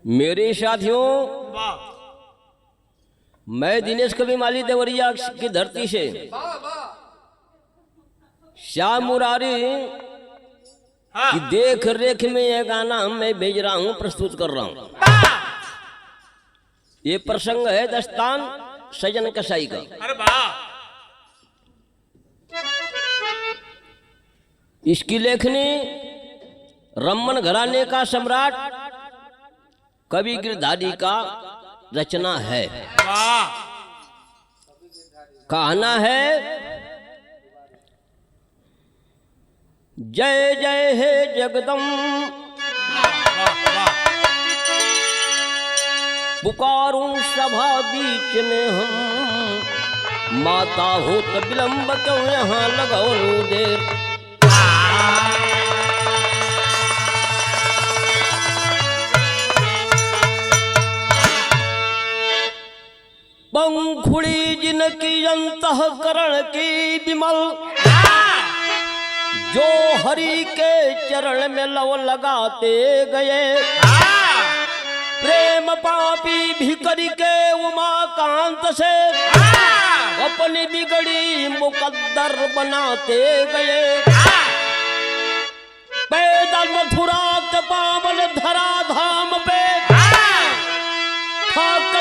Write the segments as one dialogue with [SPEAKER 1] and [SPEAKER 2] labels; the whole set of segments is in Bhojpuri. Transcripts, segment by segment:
[SPEAKER 1] मेरे साथियों, मैं दिनेश कवि माली देवरिया की धरती से श्याम मुरारी की देख रेख में यह गाना मैं भेज रहा हूं, प्रस्तुत कर रहा हूं। ये प्रसंग है दस्तान सजन कसाई का।
[SPEAKER 2] अरे वाह!
[SPEAKER 1] इसकी लेखनी रमन घराने का सम्राट कवि गिरधारी का रचना है।
[SPEAKER 2] वाह!
[SPEAKER 1] कहना है, जय जय हे जगदम्ब पुकारूं सभा बीच में हम, माता हो तो विलंब क्यों यहाँ लगाओ देर। पंखुड़ी जिनकी अंतःकरण की विमल, जो हरि के चरण में लव लगाते गए, प्रेम पापी भी करके उमाकांत से अपनी बिगड़ी मुकद्दर बनाते गए। पैदल मथुरा के पावन धरा धाम पे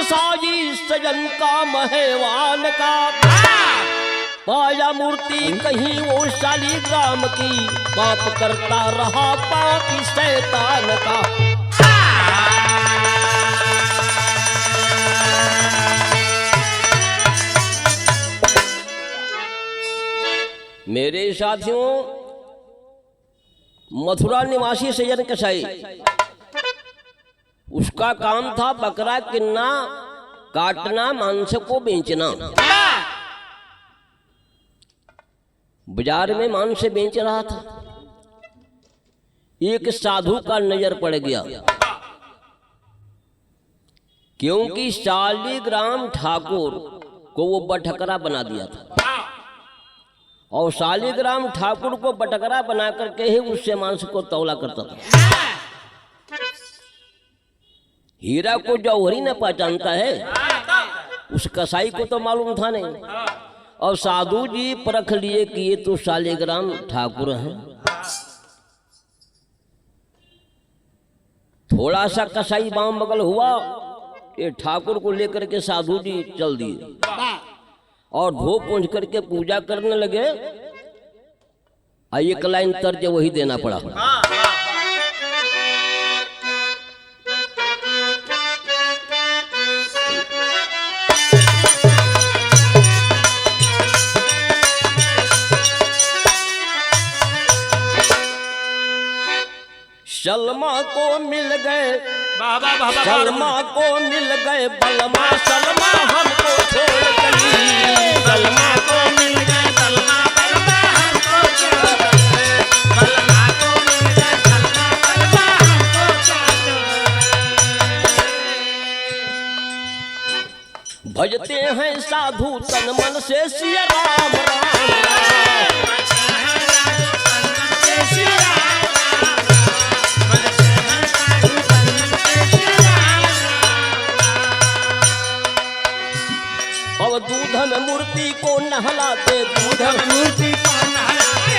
[SPEAKER 1] साजी सजन का महवान का, पाया मूर्ति कहीं वो शालीग्राम की, पाप करता रहा पापी शैतान का। मेरे साथियों, मथुरा निवासी सजन कसाई, उसका काम था बकरा किन्ना, काटना, मांस को बेचना। बाजार में मांस बेच रहा था। एक साधु का नजर पड़ गया, क्योंकि शालीग्राम ठाकुर को वो बटकरा बना दिया था, और शालीग्राम ठाकुर को बटकरा बना करके ही उससे मांस को तौला करता था। हीरा को जौहरी न पहचानता है, उस कसाई को तो मालूम था नहीं। और साधु जी परख लिए कि ये तो शालीग्राम ठाकुर हैं। थोड़ा सा कसाई बाम बगल हुआ, ये ठाकुर को लेकर के साधु जी चल दिए और धो पहुंच करके पूजा करने लगे। एक लाइन तर्ज वही देना पड़ा। सलमा को मिल गए, सलमा को मिल गए बलमा, सलमा हमको छोड़ गई। सलमा को मिल गए बलमा, बलमा हमको छोड़ गए। बलमा को मिल गए बलमा, बलमा हमको छोड़ गए। भजते हैं साधु तन मन से सिया राम राम राम। दूध में मूर्ति को नहलाते, दूध में मूर्ति को नहलाते,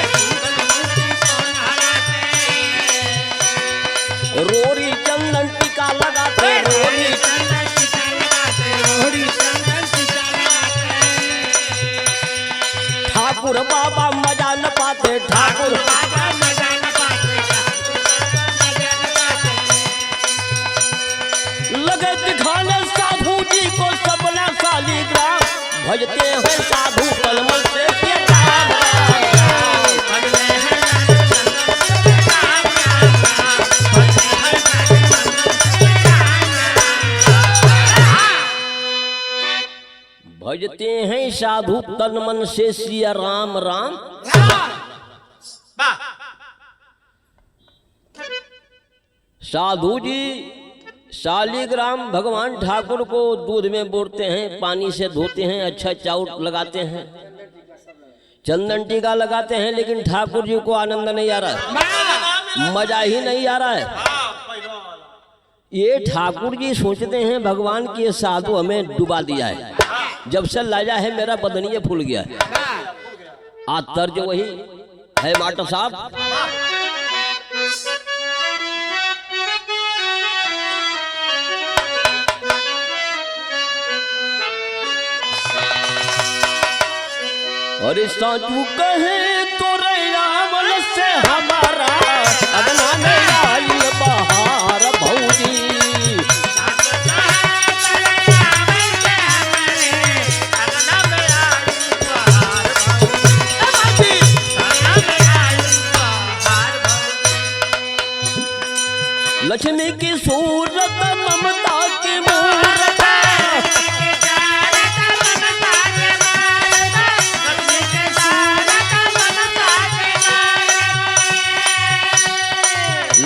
[SPEAKER 1] रोरी चंदन टीका लगाते, रोरी चंदन टीका लगाते, रोरी चंदन टीका लगाते। ठाकुर बाबा मजा न पाते, ठाकुर बाबा मजा न पाते, मजा न पाते। लगे दिखाने साधु जी को सबला शालीग्राम, भजते हैं साधु कलमल से राम राम। भजते हैं साधु तन मन से सिया राम राम। साधु जी शालीग्राम भगवान ठाकुर को दूध में बोरते हैं, पानी से धोते हैं, अच्छा चाउट लगाते हैं, चंदन टीका लगाते हैं, लेकिन ठाकुर जी को आनंद नहीं आ रहा है, मजा ही नहीं आ रहा है। ये ठाकुर जी सोचते हैं भगवान की ये साधु हमें डुबा दिया है, जब से लाया है मेरा बदनिया फूल गया है। आज तर्ज वही है मास्टर साहब। और साधु कहे तो रावण से हमारा अगना में आइल बहार भौजी। लक्ष्मी की सूरत ममता की मूरत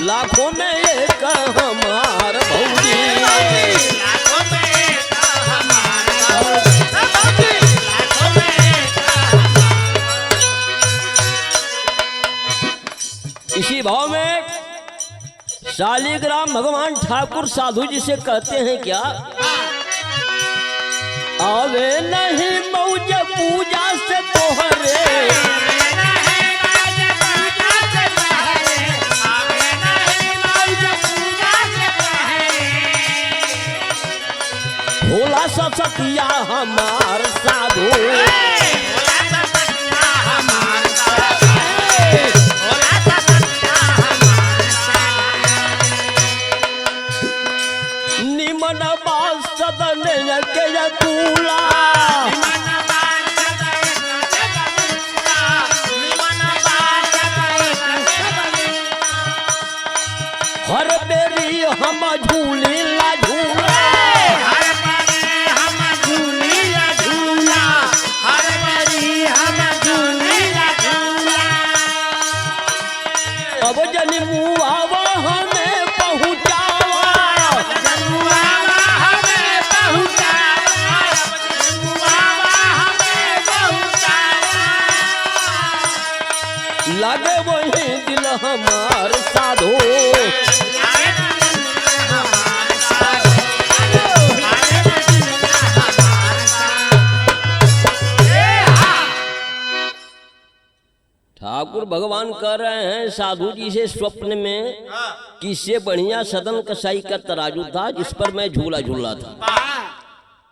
[SPEAKER 1] लाखों में एक हमार भौजी। इसी भाव में शालिग्राम भगवान ठाकुर साधु जी से कहते हैं क्या, आवे नहीं मौज पूजा से तोहरे, भोला सा सतिया हमार साधु। निमन बात सदन के दूला, हर बेरी हम झूली ला झूला, अब जनी मुआवा हमें पहुँचावा, लगे वही दिल हमार साधु। ठाकुर भगवान कह रहे हैं साधु जी से स्वप्न में कि इससे बढ़िया सदन कसाई का तराजू था जिस पर मैं झूला झूल रहा था,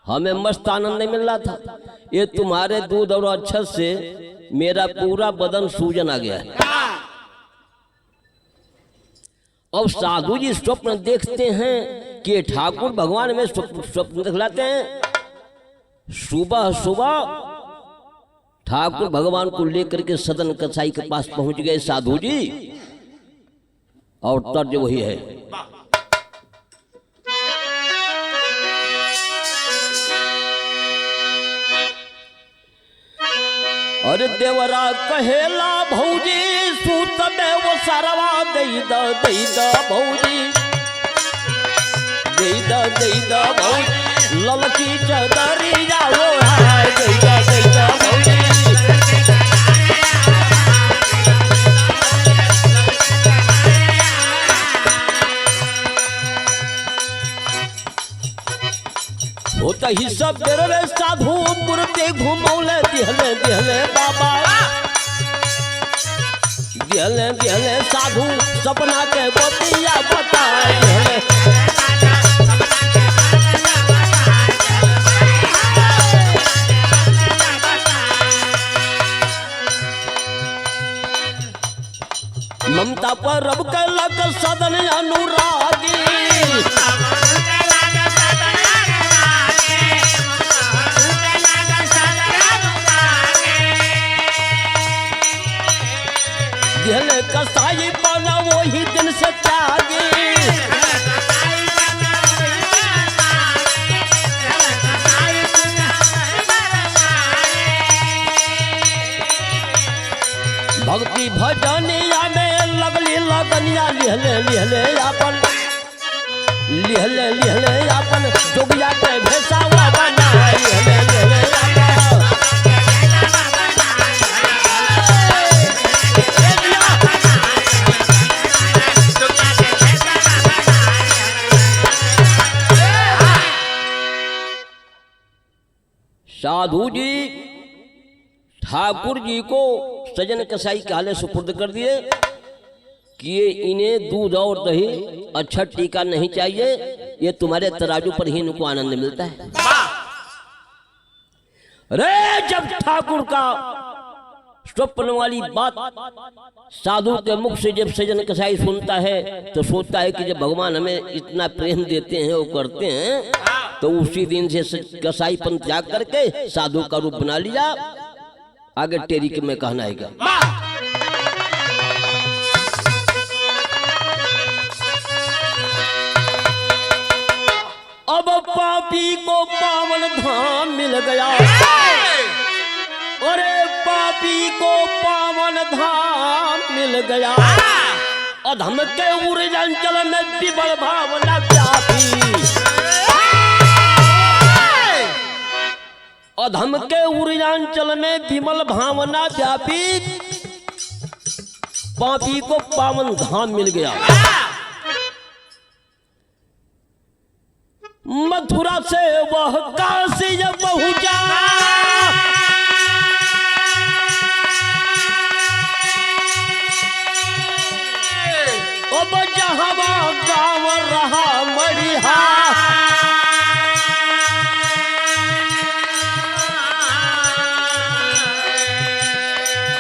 [SPEAKER 1] हमें मस्त आनंद मिल रहा था। ये तुम्हारे दूध और अक्षर से मेरा पूरा बदन सूजन आ गया है। अब साधु जी स्वप्न देखते हैं कि ठाकुर भगवान में स्वप्न दिखलाते हैं। सुबह सुबह ठाकुर भगवान को लेकर के सदन कसाई के पास पहुंच गए साधु जी, और तर्ज वही है, अरे देवरा कहेला भौजी सूत में वो सरवा दई द भौजी, दई द भौजी, ललकी चदरिया वो है दई द भौजी। होता ही सब बेरे साधु मूर्ति घुमौले दिहले दिहले बाबा, दिहले दिहले साधु सपना के बतिया बताए दिहले। ममता पर रब के लग सदन अनुरागी, दिहले कसाई बना वही दिन से त्यागी, भक्ति भजनिया में लगली लगनिया, लिहले लिहले अपन जोगिया के भेसावा बना, लिहले लिहले साधु जी ठाकुर जी को सजन कसाई के हाले सुपुर्द कर दिए कि ये इन्हें दूध और दही अच्छा टीका नहीं चाहिए, ये तुम्हारे तराजू पर ही इनको आनंद मिलता है। रे जब ठाकुर का स्वप्न वाली बात साधु के मुख से जब सजन कसाई सुनता है तो सोचता है कि जब भगवान हमें इतना प्रेम देते हैं वो करते हैं तो उसी दिन से कसाई पन त्याग करके साधु का रूप बना लिया। आगे टेरी के में कहना है क्या? अब पापी को पावन धाम मिल गया, अरे पापी को पावन धाम मिल गया। अधम के उर्जंचल में विबल भावना व्यापी, अधम के उर्जंचल में विमल भावना व्यापी। पापी को पावन धाम मिल गया। मथुरा से वह काशी पहुंचा, अब जहां गाँव रहा मरिहा।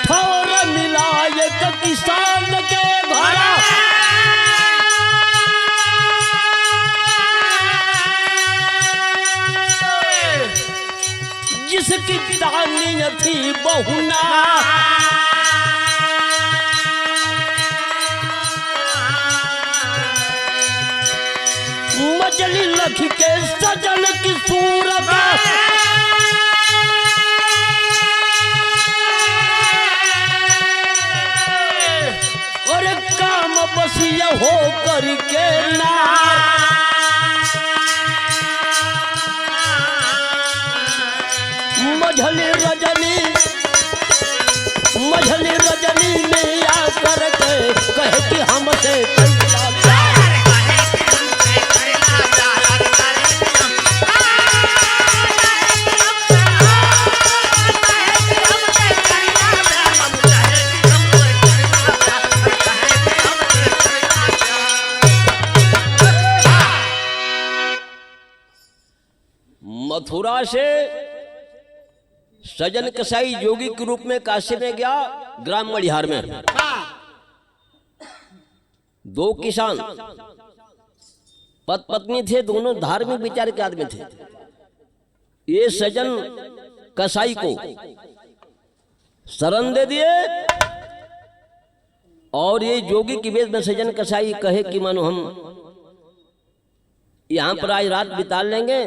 [SPEAKER 1] ठौर मिला एक किसान के घरा, जिसकी दानी थी बहुना। मजली लख के सजन की सूरत, और काम बसिया हो करके ना। मझली रजनी में आकर के कहे कि हमसे मथुरा से सजन कसाई जोगी के रूप में काशी में गया, ग्राम मड़िहार में। दो किसान पत पत्नी थे, दोनों धार्मिक विचार के आदमी थे। ये सजन कसाई को शरण दे दिए और ये जोगी की वेश में सजन कसाई कहे कि मानो हम यहाँ पर आज रात बिता लेंगे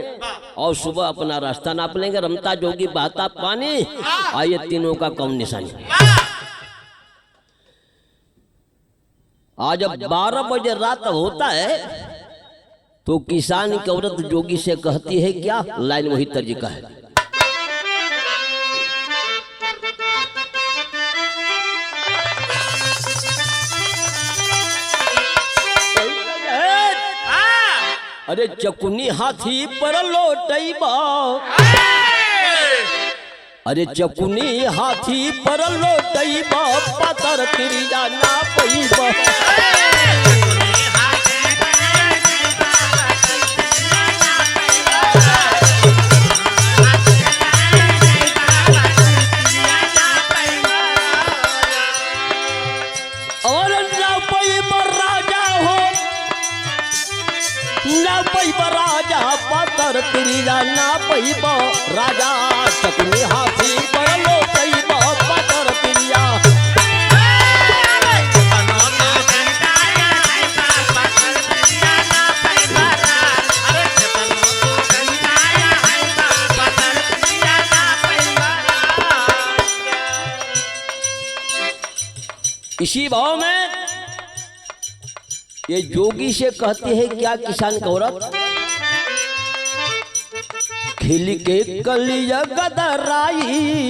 [SPEAKER 1] और सुबह अपना रास्ता नाप लेंगे। रमता जोगी बहता पानी, आइए तीनों का कौन निशानी। आज जब 12 बजे रात होता है तो किसान की औरत जोगी से कहती है क्या? लाइन वही तर्ज का है। अरे चकुनी हाथी पर लोटैबा, अरे चकुनी हाथी पर लोटैबा, पातर तिरिया ना पैबा। और ना पैबा राजा हो, ना पैबा राजा, पातर तिरिया ना पैबा राजा। चकुनी हाथी पर लोटैबा, पातर तिरिया। इसी भाव में ये जोगी से कहती है क्या किसान की औरत? खिल के कलिया गदराई,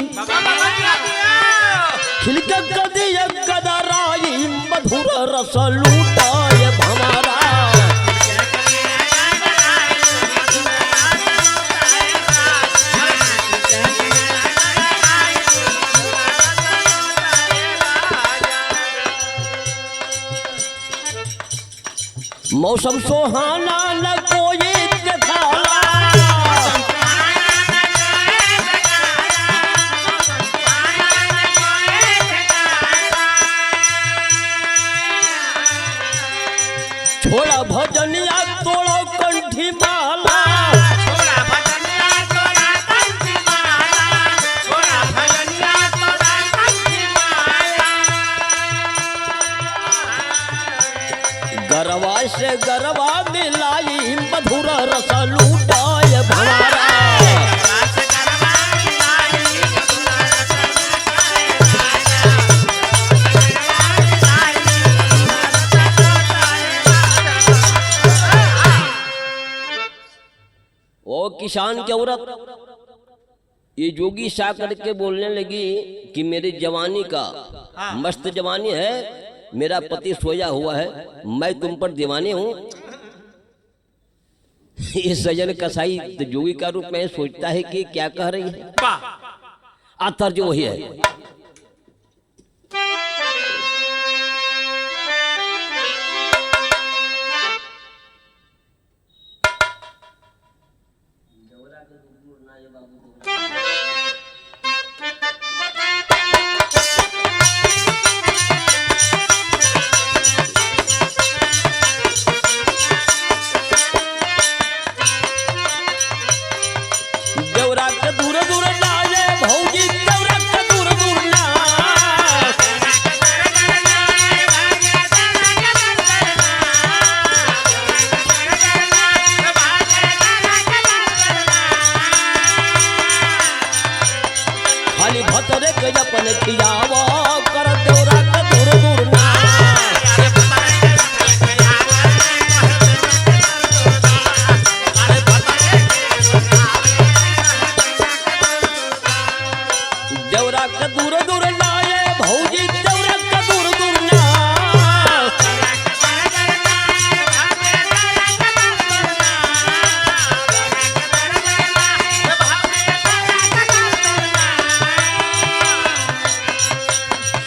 [SPEAKER 1] खिल के कलिया गदराई, मधुर रस लूटाए भंवरा। मौसम सुहाना न कोई दिखाला, छोड़ा भजनिया तोड़ो कंठी माला,
[SPEAKER 2] छोड़ा भजनिया तोड़ा कंठी माला, छोड़ा भजनिया तोड़ा कंठी माला।
[SPEAKER 1] गरवा से गरवा मिलाई मधुर रस लूटाए भंवारा, ओ किसान की औरत ये जोगी सा करके बोलने लगी कि मेरी जवानी का मस्त जवानी है, मेरा पति सोया हुआ है, मैं तुम पर दीवानी हूं। ये सजन कसाई तो जोगी का रूप में सोचता है कि क्या कह रही है, आतर जो वही है। अपन खियावो कर देवरा का दूर दूर ना, देवरा का दूर दूर ना ये भौजी, देवरा का दूर दूर ना,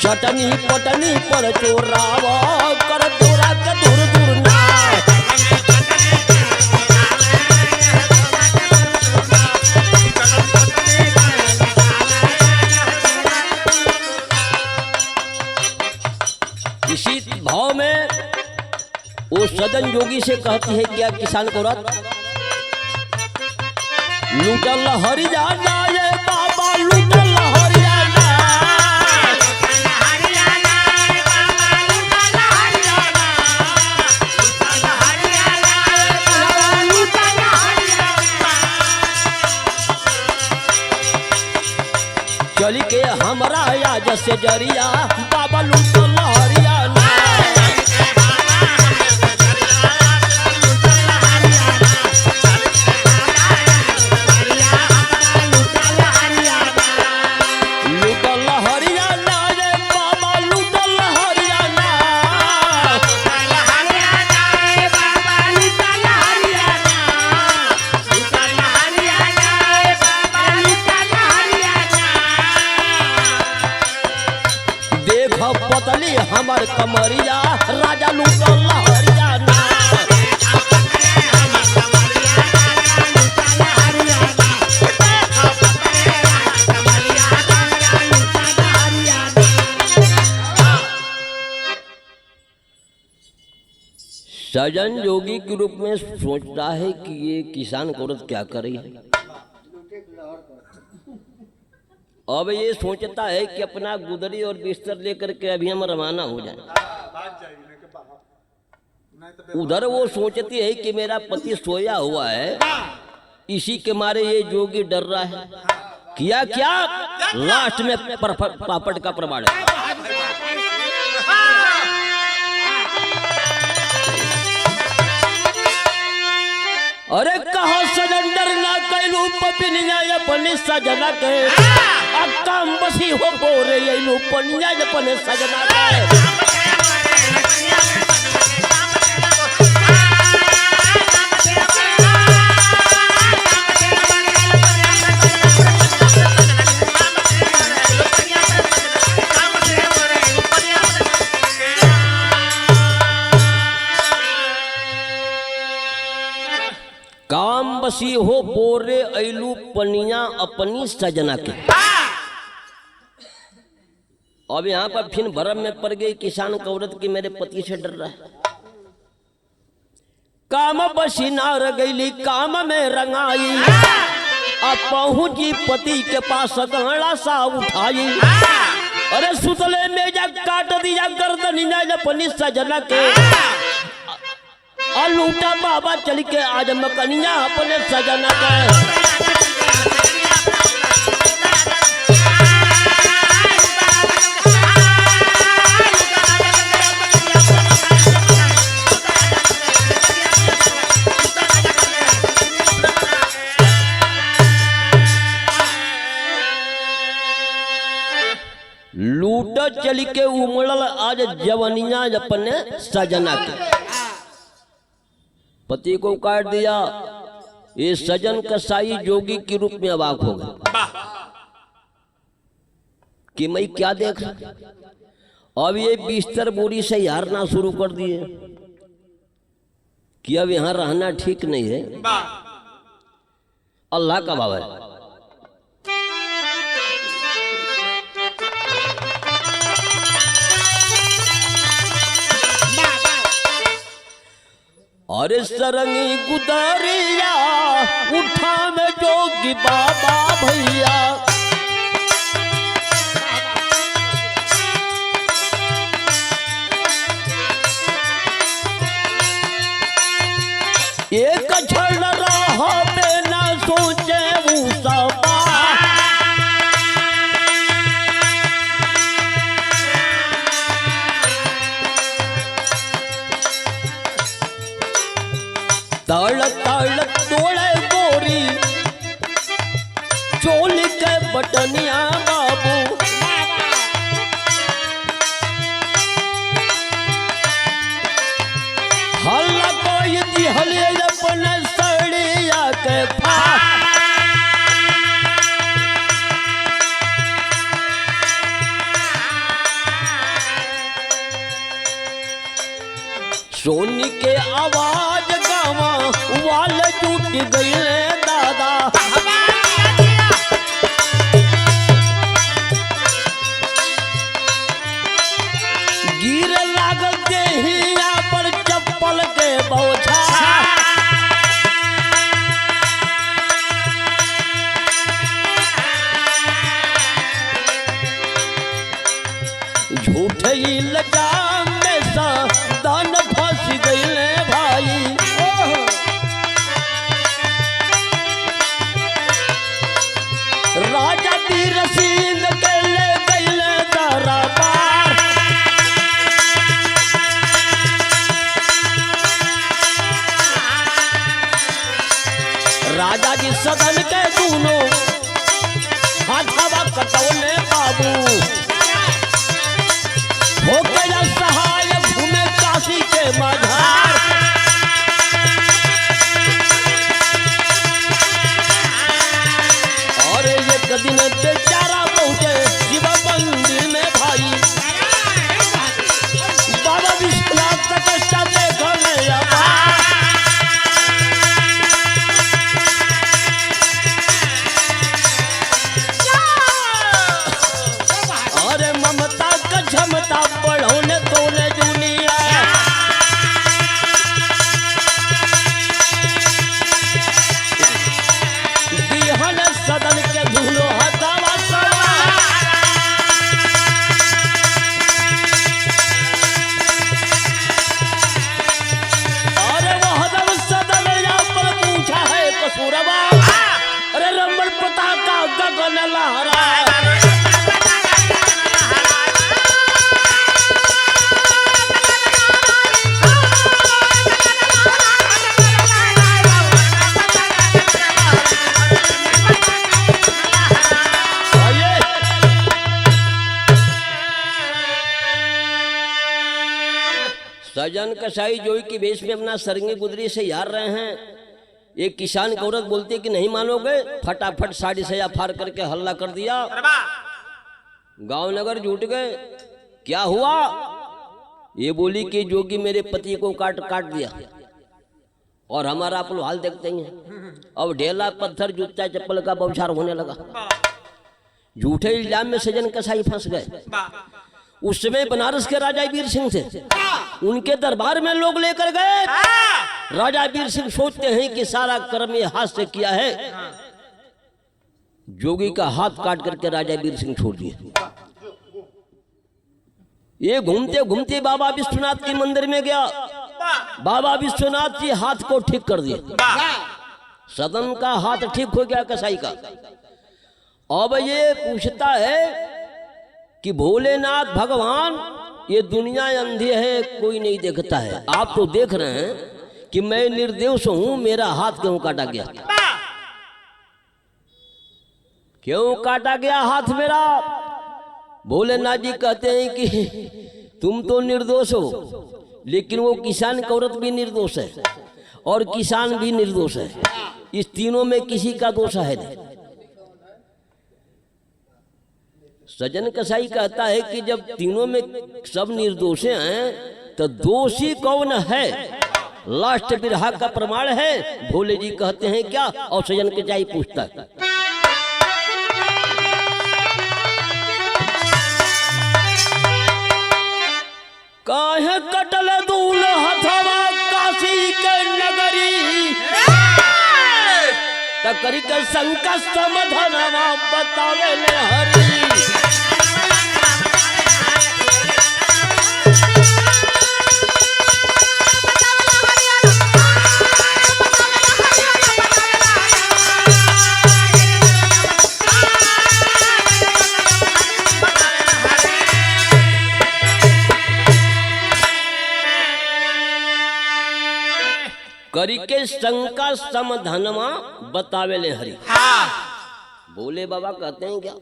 [SPEAKER 1] चटनी पटनी पर चोरावो कर देवरा का दूर दूर ना, इसी भाव में वो सदन जोगी से कहती है क्या किसान को औरत, लूटल हरियाणा ये बाबा लूटल हरियाणा, चली के हमरा आज से जरिया बाबा लूटल हरियाणा, लूटल हरियाणा ये बाबा लूटल हरियाणा, देख पतली हमर कमरिया राजा लूटल हरियाणा, सजन जोगी के रूप में सोच रहा है कि ये किसान की औरत क्या कर रही है। अब ये सोचता है कि अपना गुदरी और बिस्तर लेकर के अभी हम रवाना हो जाए। उधर वो सोचती है कि मेरा पति सोया हुआ है, इसी के मारे ये जोगी डर रहा है। किया क्या लास्ट में पापड़ का प्रमाण है। अरे कहा सलेंडर ना कैलू पपिनिया अपने सजना के काम बसी हो बोरे यू पनिया अपने सजना के बसी हो बोरे ऐलू पनिया अपनी सजना के। अब यहाँ पर फिर भरम में पड़ गई किसान की औरत की मेरे पति से डर रहा है। काम बसी नार गईली काम में रंगाई, अब पहुंची पति के पास गहड़ा सा उठाई। अरे सुतले में जा काट दिया गर्दन अपनी सजना के। लूटा बाबा चल के आज मकनिया अपने सजना के। लूट चल के उमड़ल आज जवनिया अपने सजना के। पति को काट दिया। ये सजन कसाई जोगी के रूप में अवाक हो गए कि मैं क्या देख। अब ये बिस्तर बोरी से हारना शुरू कर दिए कि अब यहां रहना ठीक नहीं है। अल्लाह का बाबा है। अरे सरंगी गुदरिया उठा में जोगी बाबा भैया। एक क्षण रहा में न सोचे उसबा। तड़ तड़ तोड़े गोरी चोल के बटनिया बाबू। हल्ला कोई दिहले अपने सड़िया के फा। सोनी के आवाज गावा वाल टूट गई दादा। गिर लागल देहिया पर चप्पल के बोझा। झूठे इल्जाम में सा दान फंस गईले भाई। राजा तीर सिंह के ले गईले दरबार। राजा जी सदन के दोनों हाथवा कटौले बाबू। हो गया सहाय घूमे काशी के मझार। और एक दिन बेचारा पहुंचे शिव मंदिर में भाई। बाबा विश्वनाथ तपस्या देखने अरे ममता का क्षमता बढ़ोने तोने दुनिया। दिहन सदन के धूलो हटावा सवा। अरे वह हदम सदन यहाँ पर पूछा है कसूरबा। अरे रमण पताका गगन लहरा। सजन कसाई जोई की भेष में अपना सरंगी गुदरी से यार रहे हैं। एक किसान की औरत बोलती है कि नहीं मानोगे। फटाफट साड़ी सया फाड़ करके हल्ला कर दिया। गांव नगर जुट गए। क्या हुआ? ये बोली कि जोगी मेरे पति को काट दिया। और हमारा आप लोग हाल देखते ही हैं। अब ढेला पत्थर जूता चप्पल का बौछार होने लगा। झूठे इल्जाम में सजन कसाई फंस गए। उस समय बनारस के राजा वीर सिंह थे, उनके दरबार में लोग लेकर गए। राजा वीर सिंह सोचते हैं कि सारा कर्म ये हाथ से किया है। जोगी का हाथ काट करके राजा वीर सिंह छोड़ दिए। ये घूमते घूमते बाबा विश्वनाथ के मंदिर में गया। बाबा विश्वनाथ जी हाथ को ठीक कर दिए। सदन का हाथ ठीक हो गया कसाई का। अब ये पूछता है कि भोलेनाथ भगवान, ये दुनिया अंधी है, कोई नहीं देखता है। आप तो देख रहे हैं कि मैं निर्दोष हूं, मेरा हाथ क्यों काटा गया? क्यों काटा गया हाथ मेरा? भोलेनाथ जी कहते हैं कि तुम तो निर्दोष हो, लेकिन वो किसान की औरत भी निर्दोष है और किसान भी निर्दोष है। इस तीनों में किसी का दोष है नहीं। सजन कसाई कहता है कि जब तीनों में सब निर्दोष हैं तो दोषी कौन है? लास्ट बिरहा का प्रमाण है। भोले जी कहते हैं क्या? और सजन कसाई पूछता है काहे कटल दूल हथवा काशी के नगरी, तकरी के संकट समाधानवा बतावे ले हरी। करी के शंका समाधानमा बतावे ले हरि। बोले बाबा कहते हैं क्या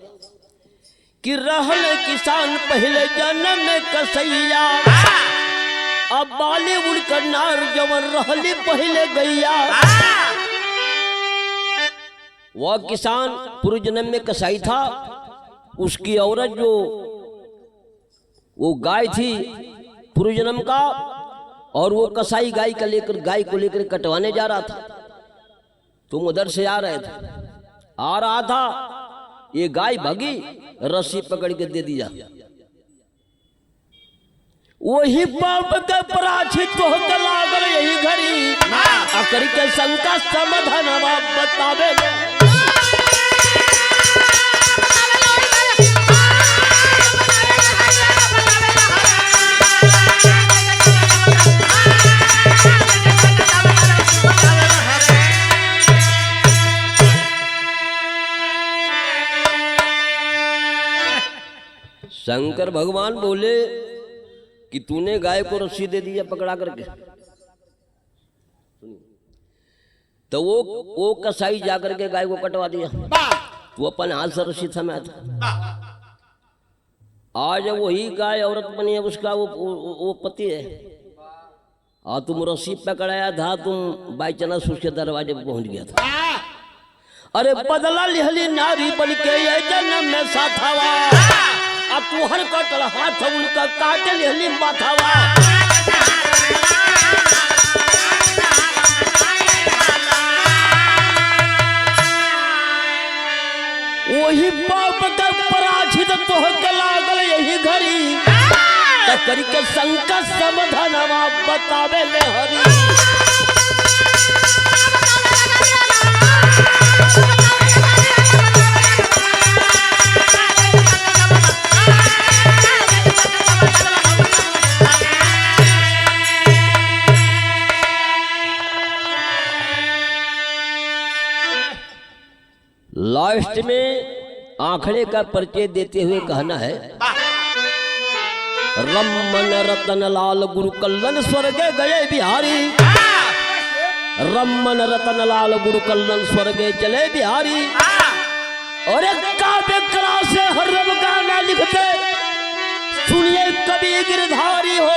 [SPEAKER 1] कि रहल किसान पहले जन्म में कसैया, अब बॉलीवुड का नार जवन रहली पहले गैया। वह किसान पूर्व जन्म में कसाई था। उसकी औरत जो वो गाय थी पूर्व जन्म का, और वो कसाई गाय को लेकर कटवाने जा रहा था। तुम उधर से आ रहा था, ये गाय भागी, रस्सी पकड़ के दे दिया। वही पाप के पराचित हो लागल यही घड़ी, अकरी के शंका समाधान बतावे। शंकर भगवान बोले कि तूने गाय को रस्सी दे दिया पकड़ा करके। तो वो कसाई जाकर के गाय को कटवा दिया। तू अपन हाथ से रस्सी थमा था। आज वही गाय औरत बनी है, उसका वो पति है, और तुम रस्सी पकड़ाया था, तुम बाई चांस उसके दरवाजे पर पहुंच गया था। अरे बदला लिहली नारी बन के ये जन्म में साथावा, अब तू हर कटल हाथ उनका काटे लिहली माथावा। वही पाप का पराजित तो के लागल यही घड़ी, करी के संकट समाधानवा बतावे ले हरी। लास्ट में आंकड़े का परिचय देते हुए कहना है, रमन रतन लाल गुरु कल्लन स्वर्गे गए बिहारी, रमन रतन लाल गुरु कल्लन स्वर्गे चले बिहारी। और एक काव्य कला से हर रब गाना लिखते सुनिए कभी गिरधारी हो।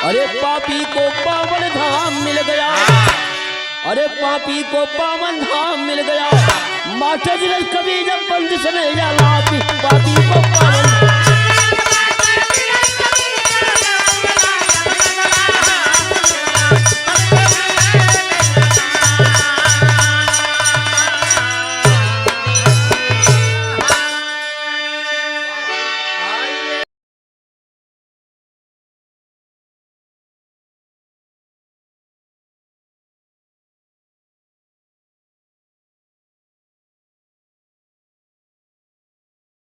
[SPEAKER 1] अरे पापी को पावन धाम मिल गया, अरे पापी को पावन धाम मिल गया। माता जी ने कभी जब बंदिश में जाला पापी